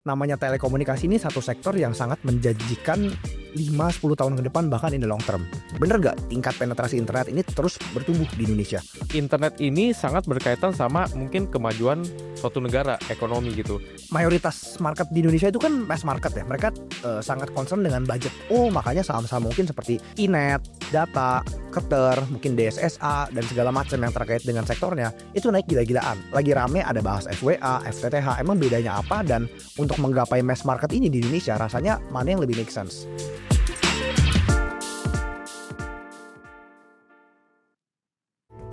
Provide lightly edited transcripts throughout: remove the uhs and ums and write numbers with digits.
Namanya telekomunikasi ini satu sektor yang sangat menjanjikan 5-10 tahun ke depan, bahkan in the long term. Bener nggak tingkat penetrasi internet ini terus bertumbuh di Indonesia? Internet ini sangat berkaitan sama mungkin kemajuan suatu negara, ekonomi gitu. Mayoritas market di Indonesia itu kan mass market ya. Mereka sangat concern dengan budget. Makanya saham-saham mungkin seperti Inet, Data, Keter, mungkin DSSA, dan segala macam yang terkait dengan sektornya itu naik gila-gilaan. Lagi rame ada bahas FWA, FTTH. Emang bedanya apa? Dan untuk menggapai mass market ini di Indonesia, rasanya mana yang lebih make sense?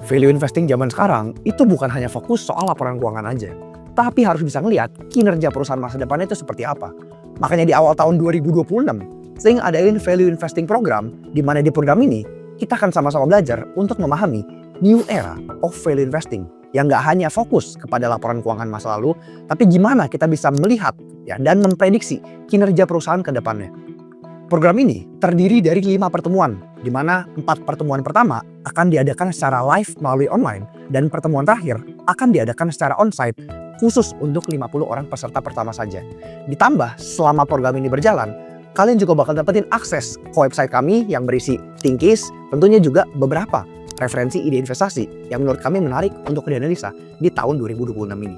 Value investing zaman sekarang itu bukan hanya fokus soal laporan keuangan aja, tapi harus bisa ngelihat kinerja perusahaan masa depannya itu seperti apa. Makanya di awal tahun 2026, Sing adain value investing program, di mana di program ini kita akan sama-sama belajar untuk memahami new era of value investing yang nggak hanya fokus kepada laporan keuangan masa lalu, tapi gimana kita bisa melihat ya dan memprediksi kinerja perusahaan ke depannya. Program ini terdiri dari 5 pertemuan, di mana 4 pertemuan pertama akan diadakan secara live melalui online, dan pertemuan terakhir akan diadakan secara onsite khusus untuk 50 orang peserta pertama saja. Ditambah selama program ini berjalan, kalian juga bakal dapetin akses ke website kami yang berisi thinkcase, tentunya juga beberapa referensi ide investasi yang menurut kami menarik untuk dianalisa di tahun 2026 ini.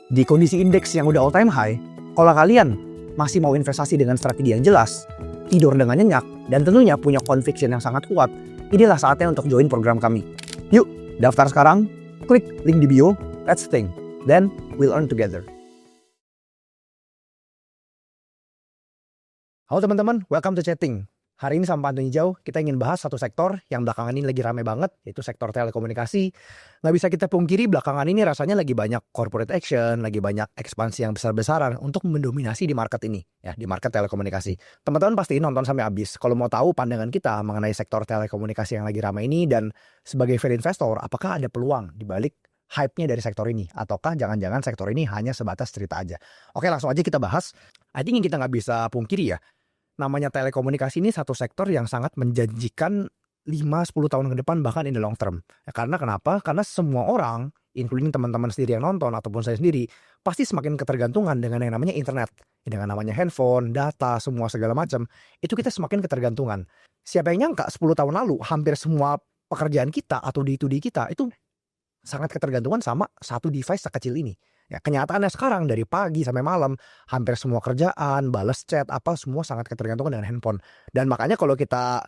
Di kondisi indeks yang udah all time high, kalau kalian masih mau investasi dengan strategi yang jelas, tidur dengan nyenyak, dan tentunya punya conviction yang sangat kuat, inilah saatnya untuk join program kami. Yuk, daftar sekarang, klik link di bio, let's think, then we'll earn together. Halo teman-teman, welcome to Chatting. Hari ini sama Pak Antoni Jau, kita ingin bahas satu sektor yang belakangan ini lagi rame banget, yaitu sektor telekomunikasi. Nggak bisa kita pungkiri belakangan ini rasanya lagi banyak corporate action, lagi banyak ekspansi yang besar-besaran untuk mendominasi di market ini, ya, di market telekomunikasi. Teman-teman pasti nonton sampai habis kalau mau tahu pandangan kita mengenai sektor telekomunikasi yang lagi ramai ini, dan sebagai value investor, apakah ada peluang di balik hype-nya dari sektor ini, ataukah jangan-jangan sektor ini hanya sebatas cerita aja. Oke, langsung aja kita bahas. I think yang kita nggak bisa pungkiri ya, namanya telekomunikasi ini satu sektor yang sangat menjanjikan 5-10 tahun ke depan, bahkan in the long term. Ya, karena kenapa? Karena semua orang, including teman-teman sendiri yang nonton ataupun saya sendiri, pasti semakin ketergantungan dengan yang namanya internet. Dengan namanya handphone, data, semua segala macam, itu kita semakin ketergantungan. Siapa yang nyangka 10 tahun lalu hampir semua pekerjaan kita atau day-to-day kita itu sangat ketergantungan sama satu device sekecil ini. Ya, kenyataannya sekarang dari pagi sampai malam hampir semua kerjaan, balas chat, apa semua sangat ketergantungan dengan handphone. Dan makanya kalau kita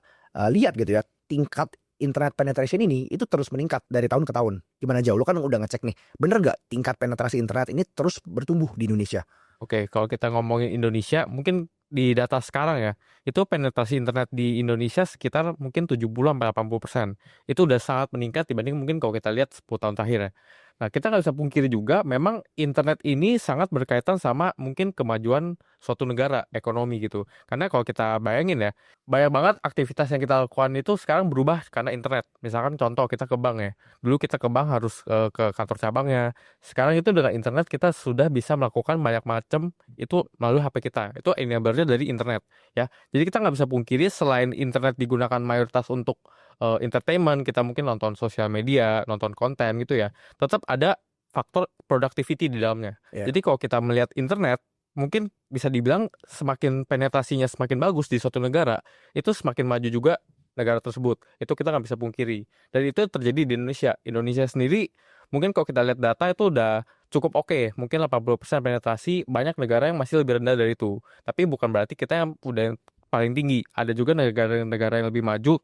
lihat gitu ya, tingkat internet penetration ini itu terus meningkat dari tahun ke tahun. Gimana Jauh? Lu kan udah ngecek nih, bener nggak tingkat penetrasi internet ini terus bertumbuh di Indonesia? Oke, kalau kita ngomongin Indonesia, mungkin di data sekarang ya, itu penetrasi internet di Indonesia sekitar mungkin 70-80%. Itu udah sangat meningkat dibanding mungkin kalau kita lihat 10 tahun terakhir ya. Nah, kita nggak bisa pungkiri juga memang internet ini sangat berkaitan sama mungkin kemajuan suatu negara, ekonomi gitu. Karena kalau kita bayangin ya, banyak banget aktivitas yang kita lakukan itu sekarang berubah karena internet. Misalkan contoh kita ke bank ya. Dulu kita ke bank harus ke kantor cabangnya. Sekarang itu dengan internet kita sudah bisa melakukan banyak macam itu melalui HP kita. Itu enabler-nya dari internet ya. Jadi kita nggak bisa pungkiri selain internet digunakan mayoritas untuk entertainment, kita mungkin nonton sosial media, nonton konten gitu ya, tetap ada faktor productivity di dalamnya. Yeah. Jadi kalau kita melihat internet, mungkin bisa dibilang semakin penetrasinya semakin bagus di suatu negara, itu semakin maju juga negara tersebut. Itu kita nggak bisa pungkiri. Dan itu terjadi di Indonesia. Indonesia sendiri, mungkin kalau kita lihat data itu udah cukup oke. Mungkin 80% penetrasi, banyak negara yang masih lebih rendah dari itu. Tapi bukan berarti kita yang udah yang paling tinggi. Ada juga negara-negara yang lebih maju,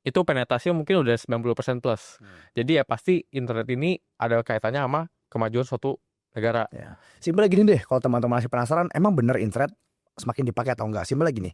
itu penetrasi mungkin udah 90% plus. Jadi ya pasti internet ini ada kaitannya sama kemajuan suatu negara. Ya. Simpel gini deh, kalau teman-teman masih penasaran, emang bener internet semakin dipakai atau enggak? Simpel gini,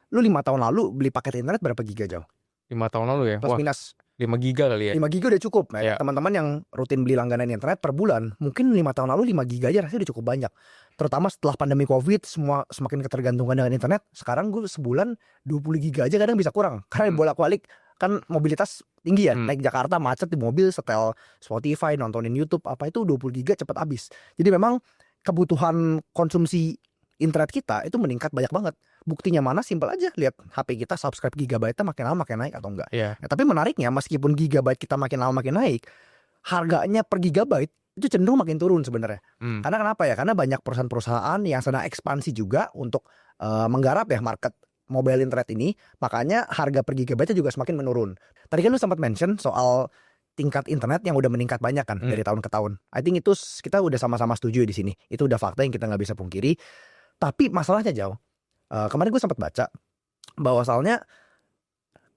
lu 5 tahun lalu beli paket internet berapa giga Jauh? 5 tahun lalu ya? Plus Wah, minus 5 giga kali ya? 5 giga udah cukup. Ya. Teman-teman yang rutin beli langganan internet per bulan, mungkin 5 tahun lalu 5 giga aja rasanya udah cukup banyak. Terutama setelah pandemi COVID, semua semakin ketergantungan dengan internet. Sekarang gue sebulan 20 giga aja kadang bisa kurang. Karena bolak-balik kan mobilitas tinggi ya. Naik Jakarta macet di mobil, setel Spotify, nontonin YouTube, apa itu 20 giga cepet habis. Jadi memang kebutuhan konsumsi internet kita itu meningkat banyak banget. Buktinya mana? Simpel aja, lihat HP kita subscribe gigabyte-nya makin lama makin naik atau enggak. Iya. Nah, tapi menariknya meskipun gigabyte kita makin lama makin naik, harganya per gigabyte itu cenderung makin turun sebenarnya. Hmm. Karena kenapa ya? Karena banyak perusahaan-perusahaan yang sedang ekspansi juga untuk menggarap ya market mobile internet ini, makanya harga per gigabyte juga semakin menurun. Tadi kan lu sempat mention soal tingkat internet yang udah meningkat banyak kan dari tahun ke tahun. I think itu kita udah sama-sama setuju di sini. Itu udah fakta yang kita nggak bisa pungkiri. Tapi masalahnya jauh. Kemarin gue sempat baca bahwa soalnya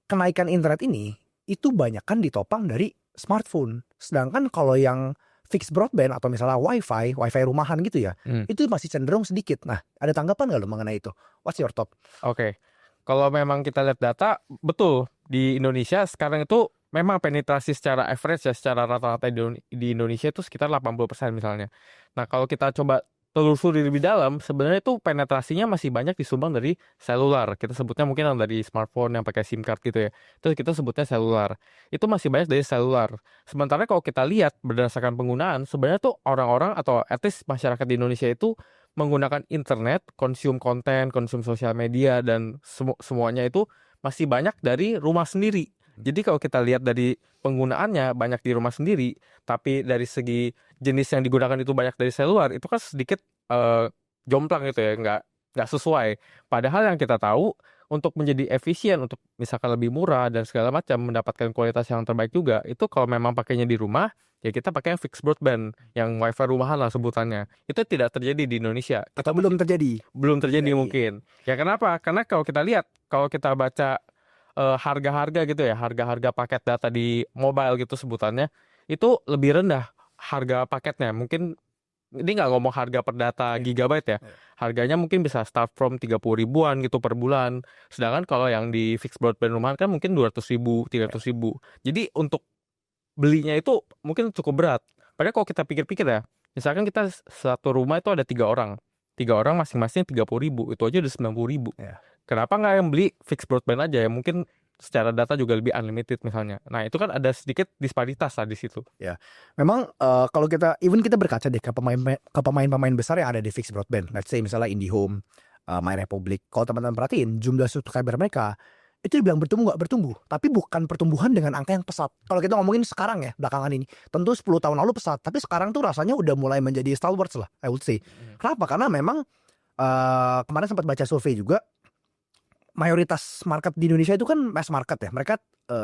kenaikan internet ini itu banyak kan ditopang dari smartphone. Sedangkan kalau yang fixed broadband atau misalnya wifi rumahan gitu ya, itu masih cenderung sedikit. Nah, ada tanggapan nggak lo mengenai itu? What's your thought? Oke. Kalau memang kita lihat data, betul di Indonesia sekarang itu memang penetrasi secara average ya, secara rata-rata di Indonesia itu sekitar 80% misalnya. Nah, kalau kita coba telusuri lebih dalam, sebenarnya itu penetrasinya masih banyak disumbang dari seluler. Kita sebutnya mungkin yang dari smartphone yang pakai SIM card gitu ya. Itu kita sebutnya seluler. Itu masih banyak dari seluler. Sementara kalau kita lihat berdasarkan penggunaan, sebenarnya tuh orang-orang atau at least masyarakat di Indonesia itu menggunakan internet, konsum konten, konsum sosial media, dan semuanya itu masih banyak dari rumah sendiri. Jadi kalau kita lihat dari penggunaannya banyak di rumah sendiri, tapi dari segi jenis yang digunakan itu banyak dari seluler, itu kan sedikit jomplang gitu ya, nggak sesuai. Padahal yang kita tahu untuk menjadi efisien, untuk misalkan lebih murah dan segala macam, mendapatkan kualitas yang terbaik juga, itu kalau memang pakainya di rumah, ya kita pakai yang fixed broadband, yang wifi rumahan lah sebutannya. Itu tidak terjadi di Indonesia. Atau belum terjadi? Belum terjadi mungkin. Ya kenapa? Karena kalau kita lihat, kalau kita baca harga-harga gitu ya, harga-harga paket data di mobile gitu sebutannya, itu lebih rendah harga paketnya. Mungkin ini nggak ngomong harga per data gigabyte ya, harganya mungkin bisa start from 30 ribuan gitu per bulan. Sedangkan kalau yang di fixed broadband rumahan kan mungkin 200 ribu, 300 ribu. Jadi untuk belinya itu mungkin cukup berat. Padahal kalau kita pikir-pikir ya, misalkan kita satu rumah itu ada 3 orang masing-masing 30 ribu, itu aja udah 90 ribu. Kenapa nggak yang beli fixed broadband aja ya? Mungkin secara data juga lebih unlimited misalnya. Nah itu kan ada sedikit disparitas lah di situ. Ya, memang kalau kita berkaca deh ke pemain-pemain besar yang ada di fixed broadband. Let's say misalnya IndiHome, MyRepublic. Kalau teman-teman perhatiin jumlah subscriber mereka itu dibilang bertumbuh nggak bertumbuh, tapi bukan pertumbuhan dengan angka yang pesat. Kalau kita ngomongin sekarang ya, belakangan ini, tentu 10 tahun lalu pesat, tapi sekarang tuh rasanya udah mulai menjadi stalwarts lah, I would say. Kenapa? Karena memang kemarin sempat baca survei juga, mayoritas market di Indonesia itu kan mass market ya. Mereka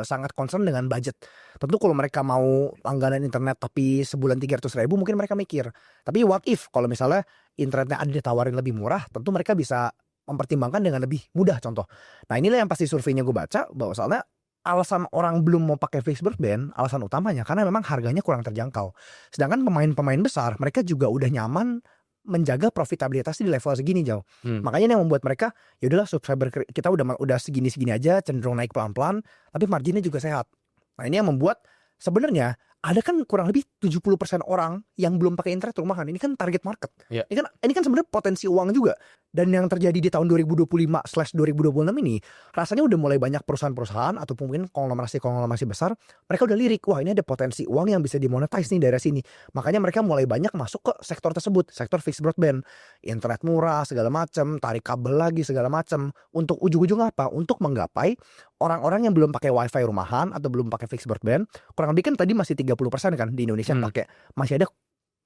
sangat concern dengan budget. Tentu kalau mereka mau langganan internet tapi sebulan 300 ribu mungkin mereka mikir. Tapi what if kalau misalnya internetnya ada ditawarin lebih murah, tentu mereka bisa mempertimbangkan dengan lebih mudah contoh. Nah inilah yang pasti surveinya gue baca, bahwa soalnya alasan orang belum mau pakai fixed broadband, alasan utamanya karena memang harganya kurang terjangkau. Sedangkan pemain-pemain besar mereka juga udah nyaman menjaga profitabilitasnya di level segini jauh. Makanya yang membuat mereka ya udahlah subscriber kita udah segini-segini aja, cenderung naik pelan-pelan, tapi marginnya juga sehat. Nah ini yang membuat sebenarnya ada kan kurang lebih 70% orang yang belum pakai internet rumahan. Ini kan target market. Ini kan sebenarnya potensi uang juga. Dan yang terjadi di tahun 2025/2026 ini, rasanya udah mulai banyak perusahaan-perusahaan ataupun mungkin konglomerasi besar, mereka udah lirik, wah ini ada potensi uang yang bisa dimonetize nih daerah sini. Makanya mereka mulai banyak masuk ke sektor tersebut, sektor fixed broadband, internet murah segala macam, tarik kabel lagi segala macam. Untuk ujung-ujung apa? Untuk menggapai orang-orang yang belum pakai wifi rumahan atau belum pakai fixed broadband. Kurang lebih kan tadi masih 30% kan di Indonesia yang pakai. Masih ada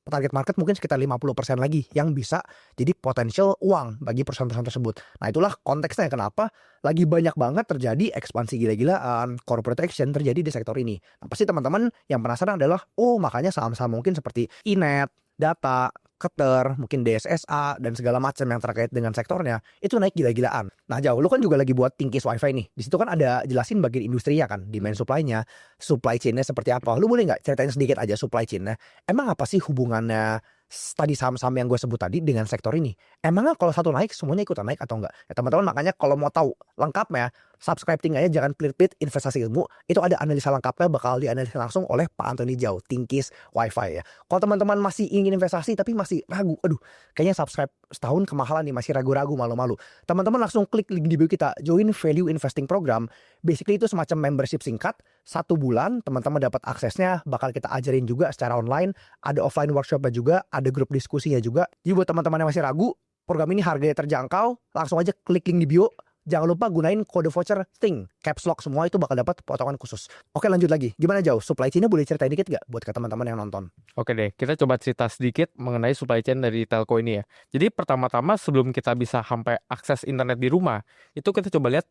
target market mungkin sekitar 50% lagi yang bisa jadi potensial uang bagi perusahaan-perusahaan tersebut. Nah itulah konteksnya kenapa lagi banyak banget terjadi ekspansi gila-gilaan, corporate action terjadi di sektor ini. Nah pasti teman-teman yang penasaran adalah, oh makanya saham-saham mungkin seperti Inet, Data, Keter, mungkin DSSA dan segala macam yang terkait dengan sektornya itu naik gila-gilaan. Nah jauh, lu kan juga lagi buat Tingkis Wifi nih. Di situ kan ada jelasin bagian industrinya kan, demand supply-nya, supply chain-nya seperti apa. Lu boleh nggak ceritain sedikit aja supply chain-nya? Emang apa sih hubungannya tadi saham-saham yang gue sebut tadi dengan sektor ini? Emangnya kalau satu naik semuanya ikutan naik atau enggak? Ya teman-teman makanya kalau mau tahu lengkapnya, subscribe aja, jangan pelit-pelit investasi ilmu. Itu ada analisa lengkapnya bakal dianalisa langsung oleh Pak Antoni Jau, Tingkis Wifi ya. Kalau teman-teman masih ingin investasi tapi masih ragu, aduh kayaknya subscribe setahun kemahalan nih, masih ragu-ragu, malu-malu. Teman-teman langsung klik link di bio kita, join Value Investing Program. Basically itu semacam membership singkat, 1 bulan teman-teman dapat aksesnya, bakal kita ajarin juga secara online, ada offline workshopnya juga, ada grup diskusinya juga. Jadi buat teman-teman yang masih ragu, program ini harganya terjangkau, langsung aja klik link di bio, jangan lupa gunain kode voucher STING, caps lock semua itu bakal dapat potongan khusus. Oke, lanjut lagi. Gimana Jauh? Supply chain-nya boleh ceritain dikit gak buat ke teman-teman yang nonton? Oke deh, kita coba cerita sedikit mengenai supply chain dari telco ini ya. Jadi pertama-tama sebelum kita bisa sampai akses internet di rumah, itu kita coba lihat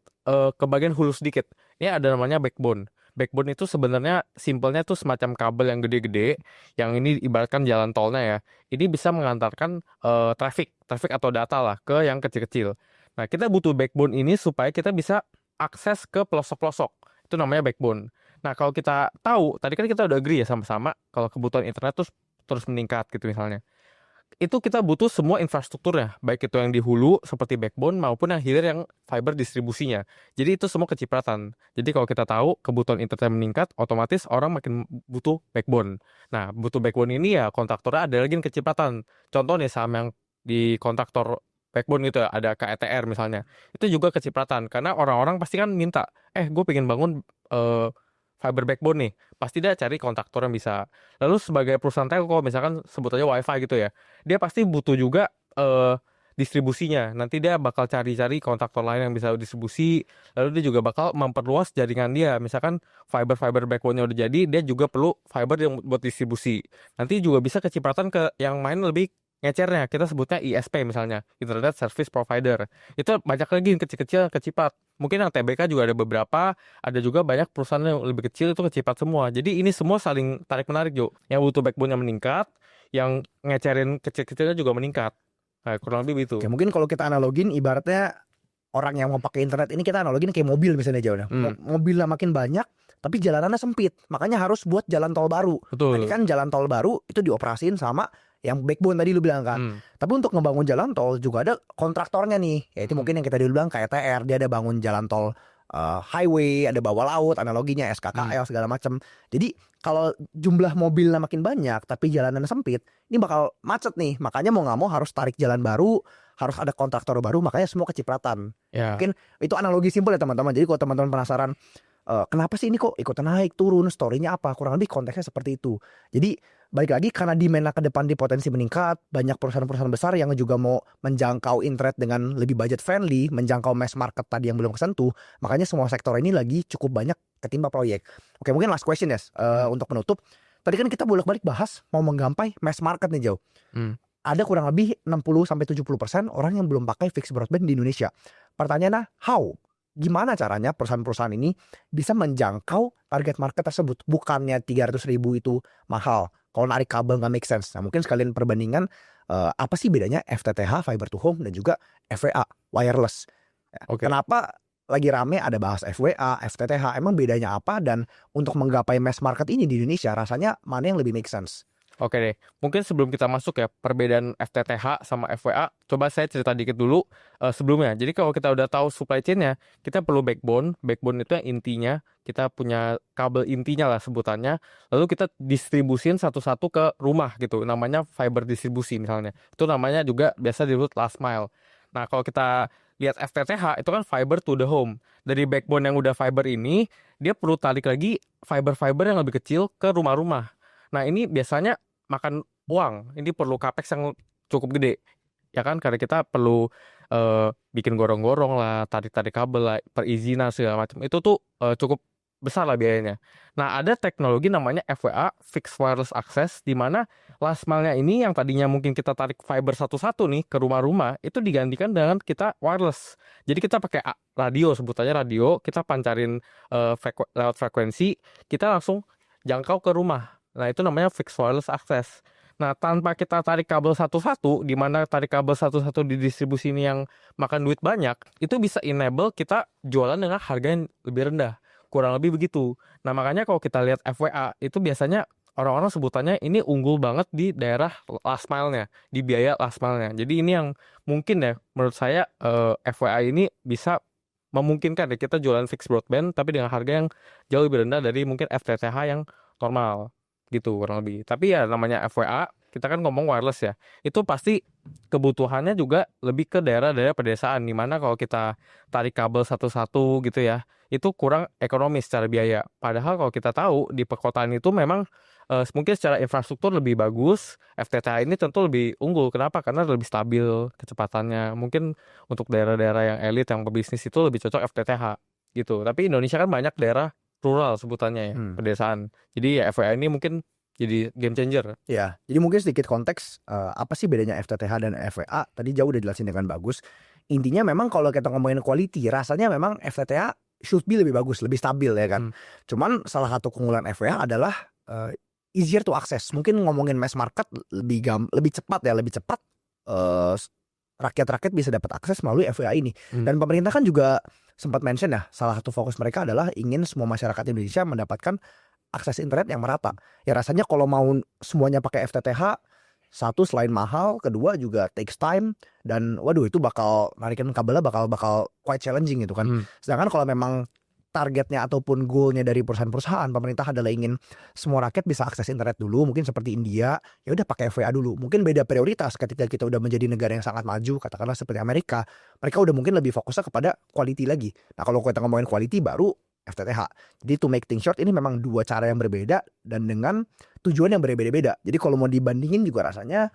ke bagian hulu sedikit. Ini ada namanya backbone. Backbone itu sebenarnya simpelnya tuh semacam kabel yang gede-gede, yang ini ibaratkan jalan tolnya ya. Ini bisa mengantarkan traffic atau data lah ke yang kecil-kecil. Nah, kita butuh backbone ini supaya kita bisa akses ke pelosok-pelosok. Itu namanya backbone. Nah, kalau kita tahu, tadi kan kita udah agree ya sama-sama, kalau kebutuhan internet terus meningkat gitu misalnya. Itu kita butuh semua infrastrukturnya, baik itu yang di hulu seperti backbone maupun yang hilir yang fiber distribusinya. Jadi itu semua kecipratan. Jadi kalau kita tahu kebutuhan internet meningkat, otomatis orang makin butuh backbone. Nah, butuh backbone ini ya kontraktornya ada lagi yang kecipratan. Contoh nih saham yang di kontraktor backbone gitu ya, ada KETR misalnya. Itu juga kecipratan karena orang-orang pasti kan minta, gue pengen bangun fiber backbone nih, pasti dia cari kontraktor yang bisa. Lalu sebagai perusahaan telco, misalkan sebut aja WiFi gitu ya, dia pasti butuh juga distribusinya. Nanti dia bakal cari-cari kontraktor lain yang bisa distribusi, lalu dia juga bakal memperluas jaringan dia. Misalkan fiber backbone-nya udah jadi, dia juga perlu fiber yang buat distribusi. Nanti juga bisa kecipratan ke yang main lebih ngecernya, kita sebutnya ISP misalnya, Internet Service Provider. Itu banyak lagi yang kecil-kecil keciprat. Mungkin yang TBK juga ada beberapa, ada juga banyak perusahaan yang lebih kecil itu keciprat semua. Jadi ini semua saling tarik-menarik, Jo. Yang butuh backbone-nya meningkat, yang ngecerin kecil-kecilnya juga meningkat. Nah, kurang lebih begitu. Oke, mungkin kalau kita analogin ibaratnya orang yang mau pakai internet ini kita analogin kayak mobil misalnya Jauh. Mobilnya makin banyak, tapi jalanannya sempit. Makanya harus buat jalan tol baru. Betul. Nah, ini kan jalan tol baru itu dioperasiin sama yang backbone tadi lu bilang kan. Tapi untuk ngebangun jalan tol juga ada kontraktornya nih. Yaitu mungkin yang kita dulu bilang KETR, dia ada bangun jalan tol highway, ada bawah laut, analoginya SKKL segala macam. Jadi kalau jumlah mobilnya makin banyak tapi jalanannya sempit, ini bakal macet nih. Makanya mau nggak mau harus tarik jalan baru, harus ada kontraktor baru, makanya semua kecipratan. Ya. Mungkin itu analogi simpel ya teman-teman. Jadi kalau teman-teman penasaran kenapa sih ini kok ikutan naik turun, story-nya apa, kurang lebih konteksnya seperti itu. Jadi balik lagi karena demand ke depan di potensi meningkat, banyak perusahaan-perusahaan besar yang juga mau menjangkau internet dengan lebih budget friendly, menjangkau mass market tadi yang belum kesentuh, makanya semua sektor ini lagi cukup banyak ketimpa proyek. Oke, mungkin last question ya untuk penutup. Tadi kan kita bolak-balik bahas mau menggapai mass market nih Jauh. Ada kurang lebih 60-70% orang yang belum pakai fixed broadband di Indonesia. Pertanyaannya, how? Gimana caranya perusahaan-perusahaan ini bisa menjangkau target market tersebut? Bukannya 300.000 itu mahal. Kalau narik kabel nggak make sense. Nah, mungkin sekalian perbandingan apa sih bedanya FTTH, fiber to home, dan juga FWA, wireless. Oke. Kenapa lagi rame ada bahas FWA, FTTH? Emang bedanya apa? Dan untuk menggapai mass market ini di Indonesia, rasanya mana yang lebih make sense? Oke deh, mungkin sebelum kita masuk ya perbedaan FTTH sama FWA, coba saya cerita dikit dulu sebelumnya. Jadi kalau kita udah tahu supply chain-nya, kita perlu backbone. Backbone itu yang intinya, kita punya kabel intinya lah sebutannya. Lalu kita distribusin satu-satu ke rumah gitu, namanya fiber distribusi misalnya. Itu namanya juga biasa disebut last mile. Nah kalau kita lihat FTTH, itu kan fiber to the home. Dari backbone yang udah fiber ini, dia perlu tarik lagi fiber-fiber yang lebih kecil ke rumah-rumah. Nah ini biasanya makan uang, ini perlu capex yang cukup gede, ya kan? Karena kita perlu bikin gorong-gorong lah, tarik-tarik kabel lah, perizinan segala macam. Itu tuh cukup besar lah biayanya. Nah ada teknologi namanya FWA, Fixed Wireless Access, di mana last mile-nya ini yang tadinya mungkin kita tarik fiber satu-satu nih ke rumah-rumah, itu digantikan dengan kita wireless. Jadi kita pakai radio, sebutannya radio, kita pancarin lewat frekuensi, kita langsung jangkau ke rumah. Nah itu namanya fixed wireless access. Nah tanpa kita tarik kabel satu-satu, di mana tarik kabel satu-satu di distribusi ini yang makan duit banyak, itu bisa enable kita jualan dengan harga yang lebih rendah. Kurang lebih begitu. Nah makanya kalau kita lihat FWA, itu biasanya orang-orang sebutannya ini unggul banget di daerah last mile-nya, di biaya last mile-nya. Jadi ini yang mungkin ya menurut saya FWA ini bisa memungkinkan ya kita jualan fixed broadband tapi dengan harga yang jauh lebih rendah dari mungkin FTTH yang normal. Gitu kurang lebih. Tapi ya namanya FWA, kita kan ngomong wireless ya. Itu pasti kebutuhannya juga lebih ke daerah-daerah pedesaan, dimana kalau kita tarik kabel satu-satu gitu ya, itu kurang ekonomis secara biaya. Padahal kalau kita tahu di perkotaan itu memang mungkin secara infrastruktur lebih bagus, FTTH ini tentu lebih unggul. Kenapa? Karena lebih stabil kecepatannya. Mungkin untuk daerah-daerah yang elit yang pebisnis itu lebih cocok FTTH gitu. Tapi Indonesia kan banyak daerah rural sebutannya ya, pedesaan. Jadi ya FWA ini mungkin jadi game changer. Ya, jadi mungkin sedikit konteks apa sih bedanya FTTH dan FWA? Tadi jauh udah jelasin dengan bagus. Intinya memang kalau kita ngomongin quality, rasanya memang FTTH should be lebih bagus, lebih stabil ya kan. Cuman salah satu keunggulan FWA adalah easier to access. Mungkin ngomongin mass market lebih cepat ya, lebih cepat rakyat-rakyat bisa dapat akses melalui FWA ini. Dan pemerintah kan juga sempat mention ya, salah satu fokus mereka adalah ingin semua masyarakat Indonesia mendapatkan akses internet yang merata. Ya rasanya kalau mau semuanya pakai FTTH, satu selain mahal, kedua juga takes time, dan waduh itu bakal narikin kabelnya bakal quite challenging gitu kan. Sedangkan kalau memang targetnya ataupun goalnya dari perusahaan-perusahaan, pemerintah adalah ingin semua rakyat bisa akses internet dulu, mungkin seperti India, ya udah pakai FWA dulu. Mungkin beda prioritas ketika kita udah menjadi negara yang sangat maju, katakanlah seperti Amerika, mereka udah mungkin lebih fokusnya kepada quality lagi. Nah kalau kita ngomongin quality baru FTTH. Jadi to make things short, ini memang dua cara yang berbeda dan dengan tujuan yang berbeda-beda. Jadi kalau mau dibandingin juga rasanya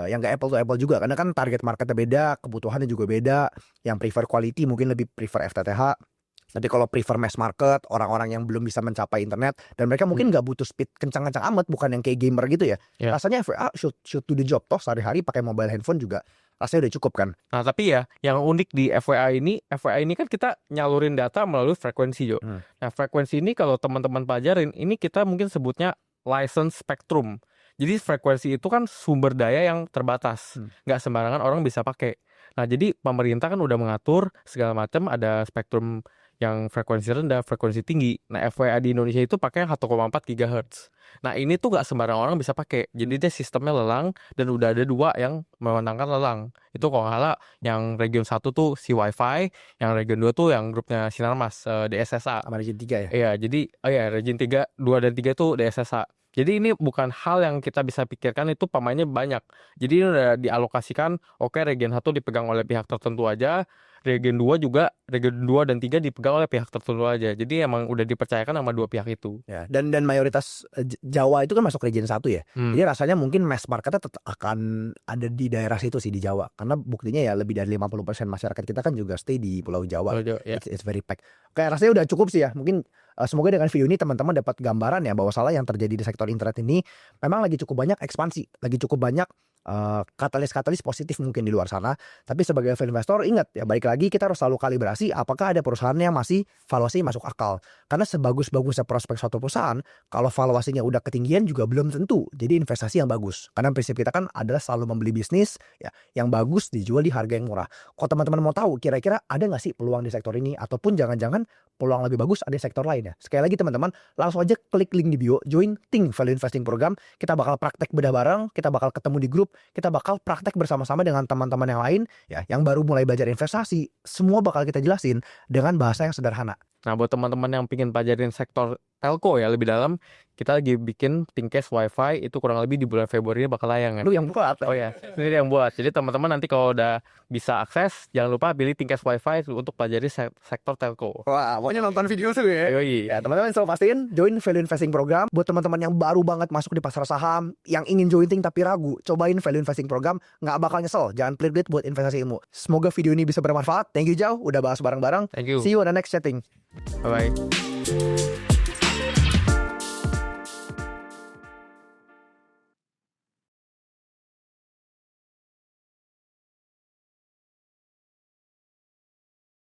yang gak apple to apple juga, karena kan target marketnya beda, kebutuhannya juga beda. Yang prefer quality mungkin lebih prefer FTTH. Tapi kalau prefer mass market, orang-orang yang belum bisa mencapai internet dan mereka mungkin nggak butuh speed kencang-kencang amat, bukan yang kayak gamer gitu ya. Rasanya FWA should do the job, toh sehari-hari pakai mobile handphone juga rasanya udah cukup kan. Nah tapi ya yang unik di FWA ini kan kita nyalurin data melalui frekuensi Jo. Nah frekuensi ini kalau teman-teman pelajarin, ini kita mungkin sebutnya license spectrum. Jadi frekuensi itu kan sumber daya yang terbatas, nggak sembarangan orang bisa pakai. Nah jadi pemerintah kan udah mengatur segala macam, ada spektrum yang frekuensi rendah, frekuensi tinggi. Nah FWA di Indonesia itu pakai 1,4 GHz. Nah ini tuh gak sembarang orang bisa pakai. Jadi dia sistemnya lelang dan udah ada 2 yang memenangkan lelang. Itu kalau nggak salah yang region 1 tuh si Wi-Fi, yang region 2 tuh yang grupnya Sinarmas, DSSA. Sama region 3 ya? Iya, jadi region 3, 2 dan 3 tuh DSSA. Jadi ini bukan hal yang kita bisa pikirkan, itu pemainnya banyak. Jadi ini udah dialokasikan, oke region 1 dipegang oleh pihak tertentu aja, region 2 juga, region 2 dan 3 dipegang oleh pihak tertentu aja. Jadi emang udah dipercayakan sama 2 pihak itu. Ya, dan mayoritas Jawa itu kan masuk region 1 ya. Jadi rasanya mungkin mass marketnya tetap akan ada di daerah situ sih, di Jawa. Karena buktinya ya lebih dari 50% masyarakat kita kan juga stay di Pulau Jawa. It's very packed. Kayak rasanya udah cukup sih ya. Mungkin semoga dengan video ini teman-teman dapat gambaran ya bahwa salah yang terjadi di sektor internet ini memang lagi cukup banyak ekspansi, lagi cukup banyak katalis-katalis positif mungkin di luar sana. Tapi sebagai investor ingat ya, balik lagi kita harus selalu kalibrasi apakah ada perusahaan yang masih valuasi masuk akal. Karena sebagus-bagusnya prospek suatu perusahaan, kalau valuasinya udah ketinggian juga belum tentu jadi investasi yang bagus. Karena prinsip kita kan adalah selalu membeli bisnis ya yang bagus dijual di harga yang murah. Kalau teman-teman mau tahu kira-kira ada nggak sih peluang di sektor ini, ataupun jangan-jangan peluang lebih bagus ada di sektor lain ya, sekali lagi teman-teman langsung aja klik link di bio, join Think Value Investing Program. Kita bakal praktek bedah bareng, kita bakal ketemu di grup, kita bakal praktek bersama-sama dengan teman-teman yang lain ya, yang baru mulai belajar investasi. Semua bakal kita jelasin dengan bahasa yang sederhana. Nah buat teman-teman yang pengen pelajarin sektor telco ya lebih dalam, kita lagi bikin Thinkcast Wi-Fi, itu kurang lebih di bulan Februari ini bakal layang ya. Lu yang buat? Oh ya, ini yang buat. Jadi teman-teman nanti kalau udah bisa akses, jangan lupa pilih Thinkcast Wi-Fi untuk pelajari sektor telco. Wah, pokoknya nonton video tuh ya. Yoi. Ya teman-teman selalu pastiin join Value Investing Program. Buat teman-teman yang baru banget masuk di pasar saham, yang ingin join Think tapi ragu, cobain Value Investing Program, nggak bakal nyesel. Jangan pelit-pelit buat investasi ilmu. Semoga video ini bisa bermanfaat. Thank you Jauh, udah bahas bareng-bareng. Thank you. See you on the next chatting. Bye-bye.